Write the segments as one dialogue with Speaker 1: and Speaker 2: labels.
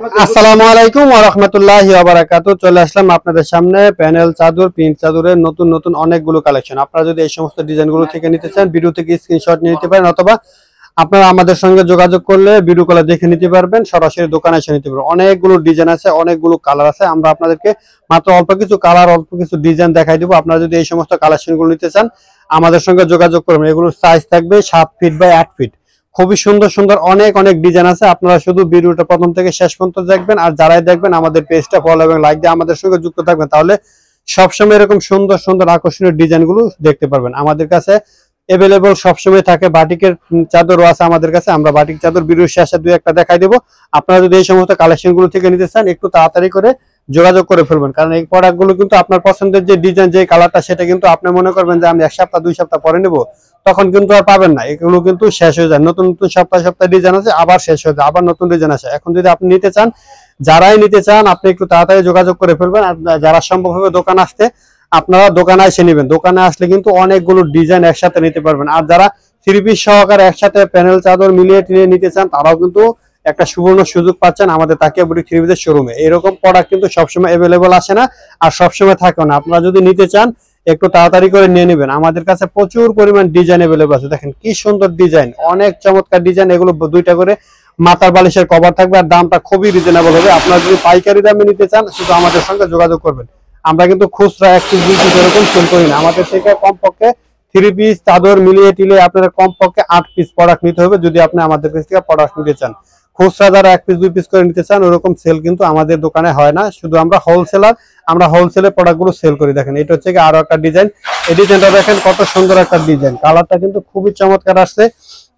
Speaker 1: আসসালামু আলাইকুম ওয়া রাহমাতুল্লাহি ওয়া বারাকাতুহু। চলে আসলাম আপনাদের সামনে প্যানেল চাদর, প্রিন্ট চাদরের নতুন নতুন অনেকগুলো কালেকশন। আপনারা যদি এই সমস্ত ডিজাইনগুলো থেকে নিতে চান, ভিডিও থেকে স্ক্রিনশট নিয়ে নিতে পারেন, অথবা আপনারা আমাদের সঙ্গে যোগাযোগ করলে ভিডিও কলে দেখে নিতে পারবেন, সরাসরি দোকানে এসে নিতে পারবেন। অনেকগুলো ডিজাইন আছে, অনেকগুলো কালার আছে। আমরা আপনাদেরকে মাত্র অল্প কিছু কালার, অল্প কিছু ডিজাইন দেখাই দিব। আপনারা যদি এই সমস্ত কালেকশনগুলো নিতে চান, আমাদের সঙ্গে যোগাযোগ করবেন। এগুলোর সাইজ থাকবে 7 ফিট বাই 8 ফিট। খুবই সুন্দর সুন্দর অনেক অনেক ডিজাইন আছে। আপনারা শুধু ভিডিওটা প্রথম থেকে শেষ পর্যন্ত দেখবেন, আর যারাই দেখবেন আমাদের পেজটা ফলো এবং লাইক দিয়ে আমাদের সঙ্গে যুক্ত থাকবেন, তাহলে সবসময় এরকম সুন্দর সুন্দর আকর্ষণীয় ডিজাইনগুলো দেখতে পারবেন। আমাদের কাছে अवेलेबल সবসময় থাকে। বাটিকের চাদরও আছে আমাদের কাছে। আমরা বাটিক চাদর ভিডিও শেষে দুই একটা দেখাই দেব। আপনারা যদি এই সমস্ত কালেকশনগুলো থেকে নিতে চান, একটু তাড়াতাড়ি করে যোগাযোগ করে ফেলবেন, কারণ এই প্রোডাক্টগুলো কিন্তু আপনার পছন্দের যে ডিজাইন, যে কালারটা, সেটা কিন্তু আপনি মনে করবেন যে আমি 1 সপ্তাহ 2 সপ্তাহ পরে নেব, তখন কিন্তু আর পাবেন না। এগুলো কিন্তু শেষ হয়ে যায়। নতুন নতুন সপ্তাহে সপ্তাহে ডিজাইন আছে, আবার শেষ হয়ে যায়, আবার নতুন ডিজাইন আসে। এখন যদি আপনি নিতে চান, যারাই নিতে চান, আপনি একটু তাড়াতাড়ি যোগাযোগ করে ফেলবেন। আর যারা সম্ভব হবে দোকান আসতে, আপনারা দোকানে এসে নেবেন। দোকানে আসলে কিন্তু অনেকগুলো ডিজাইন একসাথে নিতে পারবেন। আর যারা 3 পিস সহকারে একসাথে প্যানেল চাদর মিলিয়ে টিলিয়ে নিতে চান, তারাও কিন্তু একটা সুবর্ণ সুযোগ পাচ্ছেন আমাদের তাকিয়া বুটিক 3 পিসের শোরুমে। এরকম প্রোডাক্ট কিন্তু সবসময় अवेलेबल আসে না, আর সবসময় থাকে না। আপনারা যদি নিতে চান, একটু তাড়াতাড়ি করে নিয়ে নেবেন। আমাদের কাছে প্রচুর পরিমাণ ডিজাইন अवेलेबल আছে। দেখেন কি সুন্দর ডিজাইন, অনেক চমৎকার ডিজাইন। এগুলো দুইটা করে মাথার বালিশের কভার থাকবে, আর দামটা খুবই রিজনেবল হবে। আপনারা যদি পাইকারি দামে নিতে চান, শুধু আমাদের সঙ্গে যোগাযোগ করবেন। আমরা কিন্তু খুচরা 1 পিস 2 পিস এরকম সেল করি না। আমাদের থেকে কমপক্ষে 3 পিস চাদর মিলিয়ে টিলে আপনারা কমপক্ষে 8 পিস প্রোডাক্ট নিতে হবে, যদি আপনি আমাদের কাছ থেকে প্রোডাক্ট নিতে চান। খুচরা যারা 1 পিস 2 পিস করে নিতে চান, ওরকম সেল কিন্তু আমাদের দোকানে হয় না। শুধু আমরা হোলসেলার, আমরা হোলসেলে প্রোডাক্টগুলো সেল করি। দেখেন এটা হচ্ছে কি আরো একটা ডিজাইন। এই ডিজাইনটা দেখেন কত সুন্দর একটা ডিজাইন, কালারটা কিন্তু খুবই চমৎকার আসছে।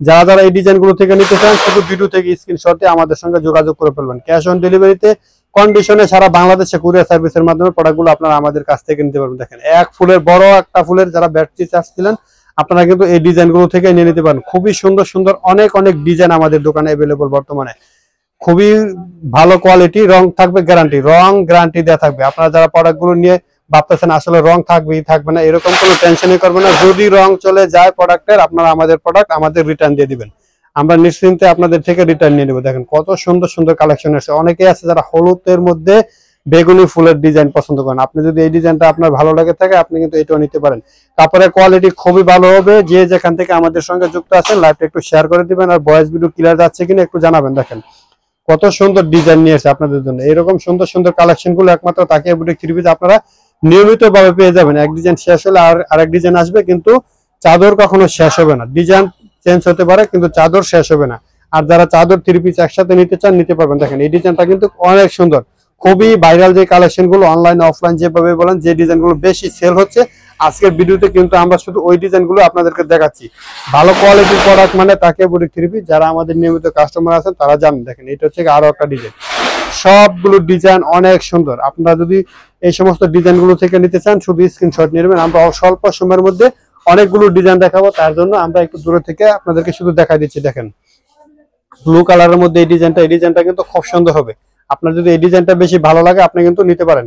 Speaker 1: যারা যারা এই ডিজাইনগুলো থেকে নিতে চান, শুধু ভিডিও থেকে স্ক্রিনশট দিয়ে আমাদের সঙ্গে যোগাযোগ করে ফেলবেন। ক্যাশ অন ডেলিভারিতে কন্ডিশনে সারা বাংলাদেশে কুরিয়ার সার্ভিসের মাধ্যমে প্রোডাক্টগুলো আপনারা আমাদের কাছ থেকে নিতে পারবেন। দেখেন এক ফুলের বড় একটা ফুলের যারা ব্যাটারি চার্জ ছিলেন, আপনারা কিন্তু এই ডিজাইনগুলো থেকে নিয়ে নিতে পারেন। খুবই সুন্দর সুন্দর অনেক অনেক ডিজাইন আমাদের দোকানে अवेलेबल বর্তমানে। খুবই ভালো কোয়ালিটি, রং থাকবে গ্যারান্টি, রং গ্যারান্টি দেওয়া থাকবে। আপনারা যারা প্রোডাক্টগুলো নিয়ে ভাবতেছেন আসলে রং থাকবেই থাকবে না, এরকম কোনো টেনশনই করবেন না। যদি রং চলে যায় প্রোডাক্টের, আপনারা আমাদের প্রোডাক্ট আমাদের রিটার্ন দিয়ে দিবেন। আমরা নিশ্চিন্তে আপনাদের থেকে রিটার্ন নিয়ে নেব। দেখেন কত সুন্দর সুন্দর কালেকশন আছে। অনেকেই আছে যারা হলুদের মধ্যে বেগুনি ফুলের ডিজাইন পছন্দ করেন। আপনি যদি এই ডিজাইনটা আপনার ভালো লাগে থাকে, আপনি কিন্তু এটাও নিতে পারেন। কাপড়ের কোয়ালিটি খুবই ভালো হবে। যে যেখান থেকে আমাদের সঙ্গে যুক্ত আছেন, লাইভটা একটু শেয়ার করে দিবেন, আর ভয়েস ভিডিও ক্লিয়ার যাচ্ছে কিনা একটু জানাবেন। দেখেন কত সুন্দর ডিজাইন নিয়ে এসেছে আপনাদের জন্য। এরকম সুন্দর সুন্দর কালেকশন গুলো একমাত্র তাকিয়া বুটিক 3 পিস আপনারা নিয়মিত ভাবে পেয়ে যাবেন। এক ডিজাইন শেষ হলে আরেক ডিজাইন আসবে, কিন্তু চাদর কখনো শেষ হবে না। ডিজাইন চেঞ্জ হতে পারে, কিন্তু চাদর শেষ হবে না। আর যারা চাদর 3 পিস একসাথে নিতে চান, নিতে পারবেন। দেখেন এই ডিজাইনটা কিন্তু অনেক সুন্দর, খুবই ভাইরাল যে কালেকশন গুলো, অনলাইন অফলাইন যেভাবে বলেন, যে ডিজাইন গুলো বেশি সেল হচ্ছে, আজকের ভিডিওতে কিন্তু আমরা শুধু ওই ডিজাইন গুলো আপনাদেরকে দেখাচ্ছি। ভালো কোয়ালিটির প্রোডাক্ট মানে তাকিয়া বুটিক 3 পিস। যারা আমাদের নিয়মিত কাস্টমার আছেন তারা জানেন। দেখেন এটা হচ্ছে আরো একটা ডিজাইন, সবগুলো ডিজাইন অনেক সুন্দর। আপনারা যদি এই সমস্ত ডিজাইনগুলো থেকে নিতে চান, শুধু স্ক্রিনশট নিয়ে নেবেন। আমরা স্বল্প সময়ের মধ্যে অনেকগুলো ডিজাইন দেখাবো, তার জন্য আমরা একটু দূরে থেকে আপনাদেরকে শুধু দেখাই দিচ্ছি। দেখেন ব্লু কালারের মধ্যে এই ডিজাইনটা কিন্তু খুব সুন্দর হবে। আপনার যদি এই ডিজাইনটা বেশি ভালো লাগে, আপনি কিন্তু নিতে পারেন।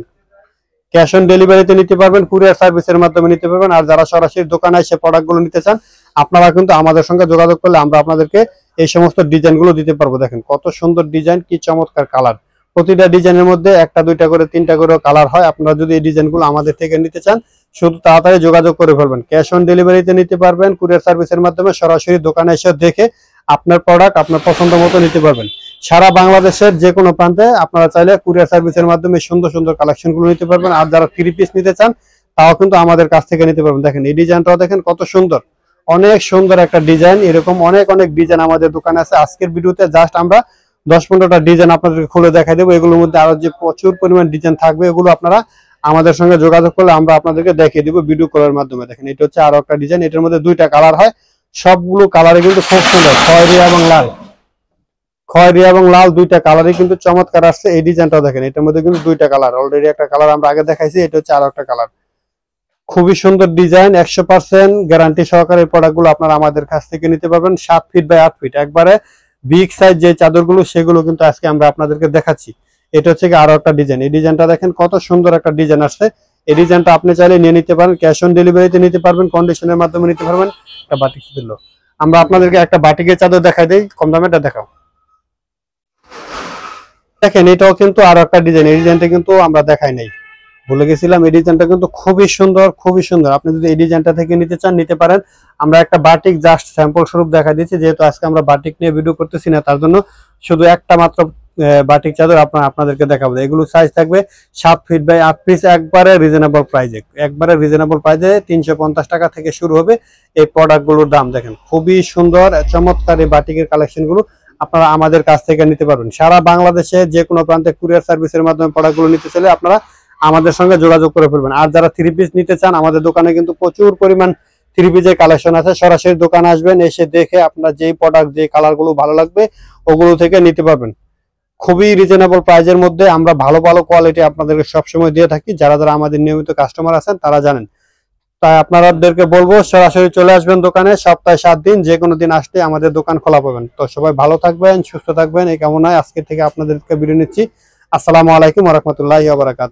Speaker 1: ক্যাশ অন ডেলিভারিতে নিতে পারবেন, কুরিয়ার সার্ভিসের মাধ্যমে নিতে পারবেন। আর যারা সরাসরি দোকানে এসে প্রোডাক্টগুলো নিতে চান, আপনারা কিন্তু আমাদের সঙ্গে যোগাযোগ করলে আমরা আপনাদেরকে এই সমস্ত ডিজাইনগুলো দিতে পারবো। দেখেন কত সুন্দর ডিজাইন, কি চমৎকার কালার। প্রতিটা ডিজাইনের মধ্যে একটা দুইটা করে তিনটা করে কালার হয়। আপনারা যদি এই ডিজাইনগুলো আমাদের থেকে নিতে চান, শুধু তাড়াতাড়ি যোগাযোগ করে ফেলবেন। ক্যাশ অন ডেলিভারিতে নিতে পারবেন, কুরিয়ার সার্ভিসের মাধ্যমে সরাসরি দোকানে এসে দেখে আপনার প্রোডাক্ট আপনার পছন্দ মতো নিতে পারবেন। সারা বাংলাদেশের যে কোনো প্রান্তে আপনারা চাইলে কুরিয়ার সার্ভিসের মাধ্যমে সুন্দর সুন্দর কালেকশনগুলো নিতে পারবেন। আর যারা 3 পিস নিতে চান, তাও কিন্তু আমাদের কাছ থেকে নিতে পারবেন। দেখেন এই ডিজাইনটাও দেখেন কত সুন্দর, অনেক সুন্দর একটা ডিজাইন। এরকম অনেক অনেক ডিজাইন আমাদের দোকানে আছে। আজকের ভিডিওতে জাস্ট আমরা 10-15টা ডিজাইন আপনাদেরকে খুলে দেখাই দেবো। এগুলোর মধ্যে আরো যে প্রচুর পরিমাণ ডিজাইন থাকবে, এগুলো আপনারা আমাদের সঙ্গে যোগাযোগ করলে আমরা আপনাদেরকে দেখিয়ে দিব ভিডিও কলের মাধ্যমে। দেখেন এটা হচ্ছে আরো একটা ডিজাইন। এটার মধ্যে 2টা কালার হয়, সবগুলো কালারে কিন্তু খুব সুন্দর, খয়েরি এবং লাল। খয়েরি এবং লাল 2টা কালারই কিন্তু চমৎকার আসছে। এই ডিজাইনটাও দেখেন, এটার মধ্যে কিন্তু 2টা কালার, অলরেডি একটা কালার আমরা আগে দেখাইছি, এটা হচ্ছে আরো একটা কালার। খুবই সুন্দর ডিজাইন, 100% গ্যারান্টি সহকারে প্রোডাক্টগুলো আপনারা আমাদের কাছ থেকে নিতে পারবেন। 7 ফিট বাই 8 ফিট একবারে বিগ সাইজ যে চাদরগুলো, সেগুলো কিন্তু আজকে আমরা আপনাদেরকে দেখাচ্ছি। এটা হচ্ছে আরো একটা ডিজাইন। এই ডিজাইনটা দেখেন কত সুন্দর একটা ডিজাইন আসছে। এই ডিজাইনটা আপনি চাইলে নিয়ে নিতে পারেন, ক্যাশ অন ডেলিভারিতে নিতে পারবেন, কন্ডিশনের মাধ্যমে নিতে পারবেন। একটা বাটিক দিল, আমরা আপনাদেরকে একটা বাটিকের চাদর দেখাই দেই, কম দামে এটা দেখাও। দেখেন এটাও কিন্তু আরো একটা ডিজাইন, এই ডিজাইনটা কিন্তু আমরা দেখাই নাই, ভুলে গেছিলাম। এই ডিজাইনটা কিন্তু খুবই সুন্দর, খুবই সুন্দর। আপনি যদি এই ডিজাইনটা থেকে নিতে চান নিতে পারেন। আমরা একটা বাটিক জাস্ট স্যাম্পল স্বরূপ দেখা দিচ্ছি, যেহেতু আজকে আমরা বাটিক নিয়ে ভিডিও করতেছি না, তার জন্য শুধু একটা মাত্র বাটিক চাদর আপনাদেরকে দেখাবো। এগুলো সাইজ থাকবে 7 ফিট বাই 8 পিস, একবারে রিজনেবল প্রাইসে, একবারে রিজনেবল প্রাইসে 350 টাকা থেকে শুরু হবে এই প্রোডাক্টগুলোর দাম। দেখেন খুবই সুন্দর চমৎকার এই বাটিকের কালেকশন গুলো আপনারা আমাদের কাছ থেকে নিতে পারবেন। সারা বাংলাদেশে যে কোনো প্রান্তে কুরিয়ার সার্ভিসের মাধ্যমে প্রোডাক্টগুলো নিতে চাইলে আপনারা আমাদের সঙ্গে যোগাযোগ করে ফেলবেন। আর যারা 3 পিস নিতে চান, আমাদের দোকানে কিন্তু প্রচুর পরিমাণ 3 পিসের কালেকশন আছে। সরাসরি দোকানে আসবেন, এসে দেখে আপনার যেই প্রোডাক্ট যে কালার গুলো ভালো লাগবে ওগুলো থেকে নিতে পারবেন। খুবই রিজনেবল প্রাইজের মধ্যে আমরা ভালো ভালো কোয়ালিটি আপনাদেরকে সবসময় দিয়ে থাকি। যারা যারা আমাদের নিয়মিত কাস্টমার আছেন তারা জানেন। তাই আপনাদেরকে বলবো সরাসরি চলে আসবেন দোকানে, সপ্তাহে 7 দিন যে কোনো দিন আসলে আমাদের দোকান খোলা পাবেন। তো সবাই ভালো থাকবেন, সুস্থ থাকবেন এই কামনায় আজকে থেকে আপনাদেরকে বিদায় নিচ্ছি। আসসালামু আলাইকুম ওয়া রাহমাতুল্লাহি ওয়া বারাকাতুহু।